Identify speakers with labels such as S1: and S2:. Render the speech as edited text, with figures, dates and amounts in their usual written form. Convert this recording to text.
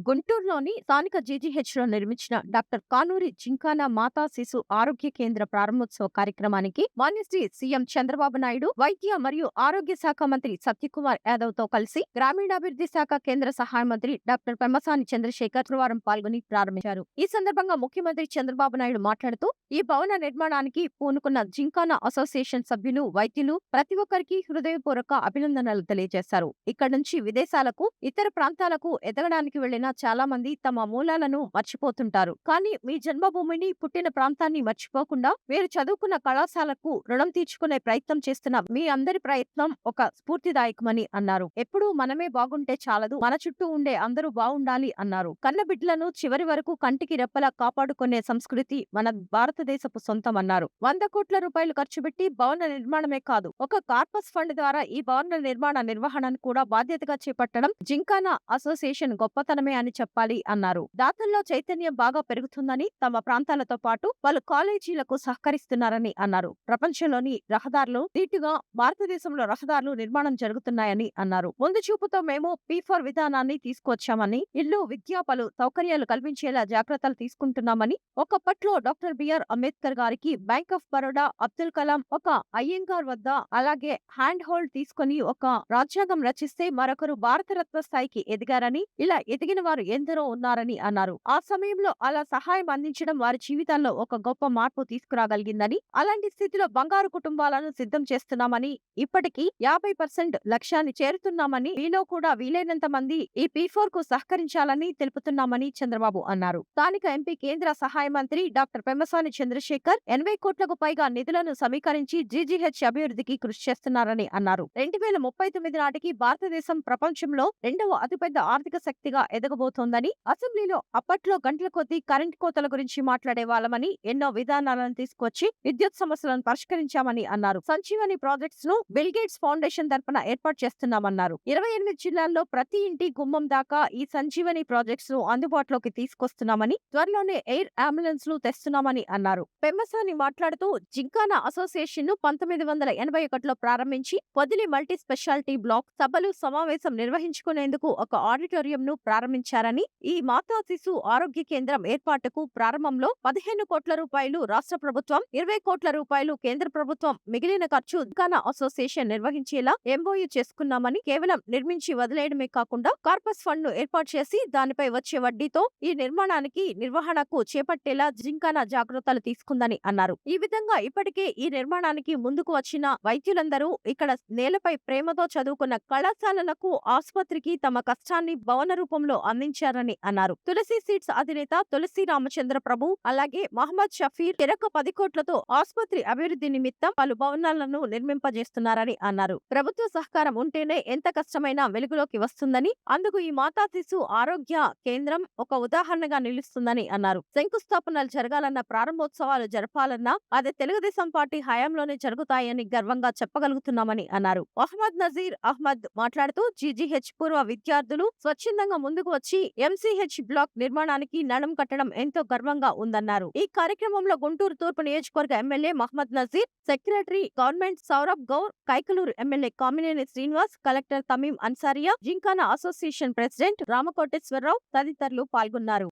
S1: గుంటూరులోని స్థానిక జీజీహెచ్‌లో నిర్మించిన డాక్టర్ కానూరి జింకానా మాతా శిశు ఆరోగ్య కేంద్ర ప్రారంభోత్సవ కార్యక్రమానికి మాన్యశ్రీ సీఎం చంద్రబాబు నాయుడు, వైద్య మరియు ఆరోగ్య శాఖ మంత్రి సత్యకుమార్ యాదవ్‌తో కలిసి గ్రామీణాభివృద్ధి శాఖ కేంద్ర సహాయ మంత్రి డాక్టర్ పెమ్మసాని చంద్రశేఖర్ శుక్రవారం పాల్గొని ప్రారంభించారు. ఈ సందర్భంగా ముఖ్యమంత్రి చంద్రబాబు నాయుడు మాట్లాడుతూ, ఈ భవన నిర్మాణానికి పూనుకున్న జింకానా అసోసియేషన్ సభ్యులు, వైద్యులు ప్రతి ఒక్కరికి హృదయపూర్వక అభినందనలు తెలియజేశారు. ఇక్కడి నుంచి విదేశాలకు, ఇతర ప్రాంతాలకు ఎదగడానికి వెళ్లిన చాలా మంది తమ మూలాలను మర్చిపోతుంటారు. కానీ మీ జన్మభూమిని, పుట్టిన ప్రాంతాన్ని మర్చిపోకుండా మీరు చదువుకున్న కళాశాలకు రుణం తీర్చుకునే ప్రయత్నం చేస్తున్న మీ అందరి ప్రయత్నం ఒక స్ఫూర్తిదాయకమని అన్నారు. ఎప్పుడూ మనమే బాగుంటే చాలదు, మన చుట్టూ ఉండే అందరూ బాగుండాలి అన్నారు. కన్న బిడ్డలను చివరి వరకు కంటికి రెప్పలా కాపాడుకునే సంస్కృతి మన భారతదేశపు సొంతం అన్నారు. 100 కోట్ల రూపాయలు ఖర్చు పెట్టి భవన నిర్మాణమే కాదు, ఒక కార్పస్ ఫండ్ ద్వారా ఈ భవన నిర్మాణ నిర్వహణను కూడా బాధ్యతగా చేపట్టడం జింకానా అసోసియేషన్ గొప్పతనమే అని చెప్పాలి అన్నారు. దాతల్లో చైతన్యం బాగా పెరుగుతుందని, తమ ప్రాంతాలతో పాటు పలు కాలేజీలకు సహకరిస్తున్నారని అన్నారు. ప్రపంచంలోని రహదారులు ధీటుగా భారతదేశంలో రహదారులు నిర్మాణం జరుగుతున్నాయని అన్నారు. ముందు చూపుతో మేము P4 విధానాన్ని తీసుకొచ్చామని, ఇల్లు, విద్య, పలు సౌకర్యాలు కల్పించేలా జాగ్రత్తలు తీసుకుంటున్నామని, ఒకప్పట్లో డాక్టర్ బిఆర్ అంబేద్కర్ గారికి బ్యాంక్ ఆఫ్ బరోడా, అబ్దుల్ కలాం ఒక అయ్యంగార్ వద్ద అలాగే హ్యాండ్ హోల్డ్ తీసుకుని ఒక రాజ్యాంగం రచిస్తే మరొకరు భారతరత్న స్థాయికి ఎదిగారని, ఇలా ఎదిగిన వారు ఎందరో ఉన్నారని అన్నారు. ఆ సమయంలో అలా సహాయం అందించడం వారి జీవితాల్లో ఒక గొప్ప మార్పు తీసుకురాగలిగిందని, అలాంటి స్థితిలో బంగారు కుటుంబాలను సిద్ధం చేస్తున్నామని, ఇప్పటికీ 50% లక్ష్యాన్ని చేరుతున్నామని, మీలో కూడా వీలైనంత మంది ఈ P4 కు సహకరించాలని తెలుపుతున్నామని చంద్రబాబు అన్నారు. స్థానిక ఎంపీ, కేంద్ర సహాయ మంత్రి డాక్టర్ పెమ్మసాని చంద్రశేఖర్ 80 కోట్లకు పైగా నిధులను సమీకరించి జీజీహెచ్ అభివృద్ధికి కృషి చేస్తున్నారని అన్నారు. 2039 నాటికి భారతదేశం ప్రపంచంలో రెండవ అతిపెద్ద ఆర్థిక శక్తిగా ఎదగబోతోందని, అసెంబ్లీలో అప్పట్లో గంటల కొద్దీ కరెంట్ కోతల గురించి మాట్లాడే వాళ్ళమని, ఎన్నో విధానాలను తీసుకొచ్చి విద్యుత్ సమస్యలను పరిష్కరించామని అన్నారు. సంజీవని ప్రాజెక్ట్స్ ను బిల్ గేట్స్ ఫౌండేషన్ తరపున ఏర్పాటు చేస్తున్నామన్నారు. 28 జిల్లాల్లో ప్రతి ఇంటి గుమ్మం దాకా ఈ సంజీవని ప్రాజెక్ట్స్ ను అందుబాటులోకి తీసుకొస్తున్నామని, త్వరలోనే ఎయిర్ అంబులెన్స్ లు తెస్తున్నామని అన్నారు. పెమ్మసాని మాట్లాడుతూ, జింకానా అసోసియేషన్ ను 1981లో ప్రారంభించి పొదిలి మల్టీ స్పెషాలిటీ బ్లాక్ సభలు, సమావేశం నిర్వహించుకునేందుకు ఒక ఆడిటోరియం ను ప్రారంభించారని, ఈ మాతా శిశు ఆరోగ్య కేంద్రం ఏర్పాటుకు ప్రారంభంలో 15 కోట్ల రూపాయలు రాష్ట్ర ప్రభుత్వం, 20 కోట్ల రూపాయలు కేంద్ర ప్రభుత్వం, మిగిలిన ఖర్చు జింకానా అసోసియేషన్ నిర్వహించేలా MOU చేసుకున్నామని, కేవలం నిర్మించి వదిలేయడమే కాకుండా కార్పస్ ఫండ్ ను ఏర్పాటు చేసి దానిపై వచ్చే వడ్డీతో ఈ నిర్మాణానికి, నిర్వహణకు చేపట్టేలా జింకానా జాగ్రత్తలు తీసుకుందని అన్నారు. ఈ విధంగా ఇప్పటికే ఈ నిర్మాణానికి ముందుకు వచ్చిన వైద్యులందరూ ఇక్కడ నేలపై ప్రేమతో చదువుకున్న కళాశాలలకు, ఆసుపత్రికి తమ కష్టాన్ని భవన రూపంలో అందించారని అన్నారు. తులసి సీడ్స్ అధినేత తులసి రామచంద్ర ప్రభు, అలాగే మహమ్మద్ షఫీర్ చెరక 10 కోట్లతో ఆసుపత్రి అభివృద్ధి నిమిత్తం పలు భవనాలను నిర్మింపజేస్తున్నారని అన్నారు. ప్రభుత్వ సహకారం ఉంటేనే ఎంత కష్టమైనా వెలుగులోకి వస్తుందని, అందుకు ఈ మాతా శిశు ఆరోగ్య కేంద్రం ఒక ఉదాహరణగా నిలుస్తుందని అన్నారు. శంకుస్థాపనలు జరగాలన్నా, ప్రారంభోత్సవాలు జరపాలన్నా అది తెలుగుదేశం పార్టీ హయాంలోనే జరుగుతాయని గర్వంగా చెప్పగలుగుతున్నామని అన్నారు. మహమ్మద్ నజీర్ అహ్మద్ మాట్లాడుతూ, జీజీహెచ్ పూర్వ విద్యార్థులు స్వచ్ఛందంగా ముందుకు వచ్చి MCH బ్లాక్ నిర్మాణానికి నడుం కట్టడం ఎంతో గర్వంగా ఉందన్నారు. ఈ కార్యక్రమంలో గుంటూరు తూర్పు నియోజకవర్గ MLA Mohammed Nazeer, secretary government Saurabh Gaur, Kaikaluru MLA Kamineni Srinivas, collector Tameem Ansariya, Gymkhana association president Ramakoteswararao తదితరులు పాల్గొన్నారు.